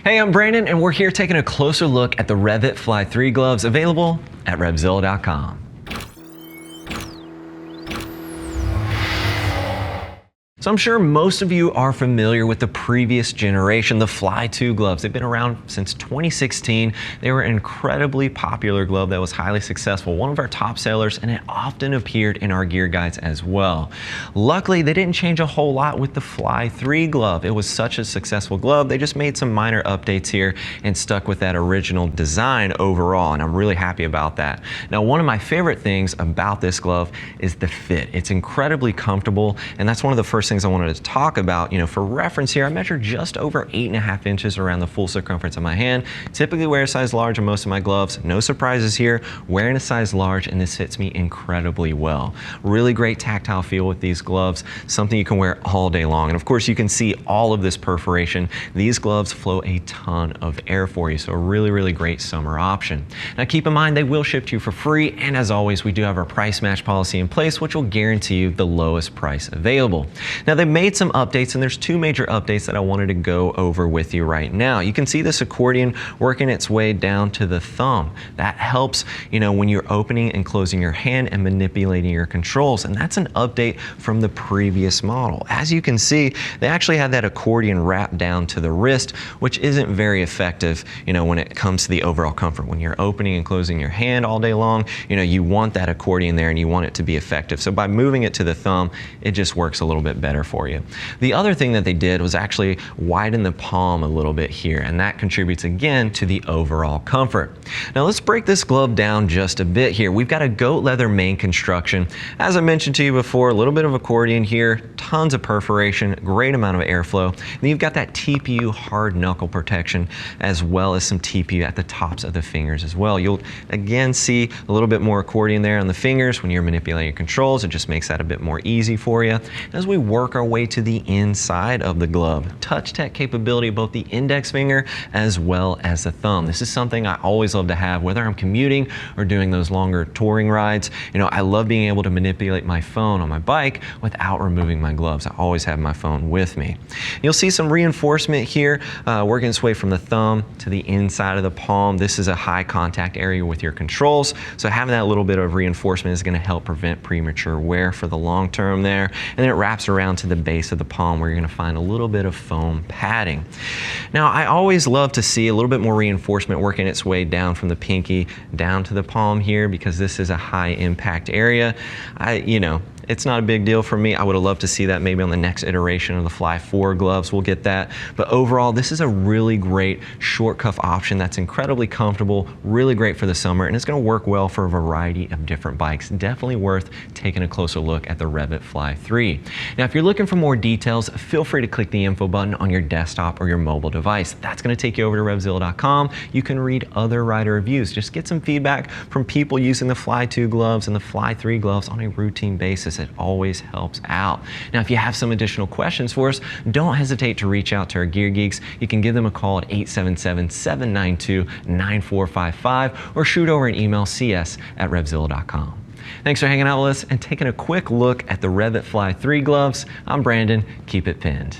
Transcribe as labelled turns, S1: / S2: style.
S1: Hey, I'm Brandon, and we're here taking a closer look at the REV'IT Fly 3 gloves available at RevZilla.com. So I'm sure most of you are familiar with the previous generation, the Fly 2 gloves. They've been around since 2016. They were an incredibly popular glove that was highly successful, one of our top sellers, and it often appeared in our gear guides as well. Luckily, they didn't change a whole lot with the Fly 3 glove. It was such a successful glove, they just made some minor updates here and stuck with that original design overall, and I'm really happy about that. Now, one of my favorite things about this glove is the fit. It's incredibly comfortable, and that's one of the first things I wanted to talk about. For reference here, I measure just over 8.5 inches around the full circumference of my hand. Typically wear a size large on most of my gloves. No surprises here, wearing a size large, and this fits me incredibly well. Really great tactile feel with these gloves, something you can wear all day long. And of course, you can see all of this perforation. These gloves flow a ton of air for you, so a really great summer option. Now keep in mind, they will ship to you for free, and as always, we do have our price match policy in place, which will guarantee you the lowest price available. Now, they made some updates, and there's two major updates that I wanted to go over with you right now. You can see this accordion working its way down to the thumb. That helps, when you're opening and closing your hand and manipulating your controls, and that's an update from the previous model. As you can see, they actually have that accordion wrapped down to the wrist, which isn't very effective, when it comes to the overall comfort. When you're opening and closing your hand all day long, you want that accordion there and you want it to be effective. So by moving it to the thumb, it just works a little bit better for you. The other thing that they did was actually widen the palm a little bit here, and that contributes again to the overall comfort. Now let's break this glove down just a bit here. We've got a goat leather main construction. As I mentioned to you before, a little bit of accordion here, tons of perforation, great amount of airflow. And then you've got that TPU hard knuckle protection, as well as some TPU at the tops of the fingers as well. You'll again see a little bit more accordion there on the fingers when you're manipulating your controls. It just makes that a bit more easy for you. As we work our way to the inside of the glove, touch tech capability of both the index finger as well as the thumb. This is something I always love to have, whether I'm commuting or doing those longer touring rides. I love being able to manipulate my phone on my bike without removing my gloves. I always have my phone with me. You'll see some reinforcement here, working its way from the thumb to the inside of the palm. This is a high contact area with your controls, so having that little bit of reinforcement is going to help prevent premature wear for the long term there. And then it wraps around to the base of the palm, where you're going to find a little bit of foam padding. Now, I always love to see a little bit more reinforcement working its way down from the pinky down to the palm here, because this is a high impact area. It's not a big deal for me. I would have loved to see that maybe on the next iteration of the Fly 4 gloves. We'll get that. But overall, this is a really great short cuff option that's incredibly comfortable, really great for the summer, and it's going to work well for a variety of different bikes. Definitely worth taking a closer look at the REV'IT Fly 3. Now, if you're looking for more details, feel free to click the info button on your desktop or your mobile device. That's going to take you over to RevZilla.com. You can read other rider reviews. Just get some feedback from people using the Fly 2 gloves and the Fly 3 gloves on a routine basis. It always helps out. Now, if you have some additional questions for us, don't hesitate to reach out to our gear geeks. You can give them a call at 877-792-9455 or shoot over an email, cs@RevZilla.com. Thanks for hanging out with us and taking a quick look at the REV'IT Fly 3 gloves. I'm Brandon. Keep it pinned.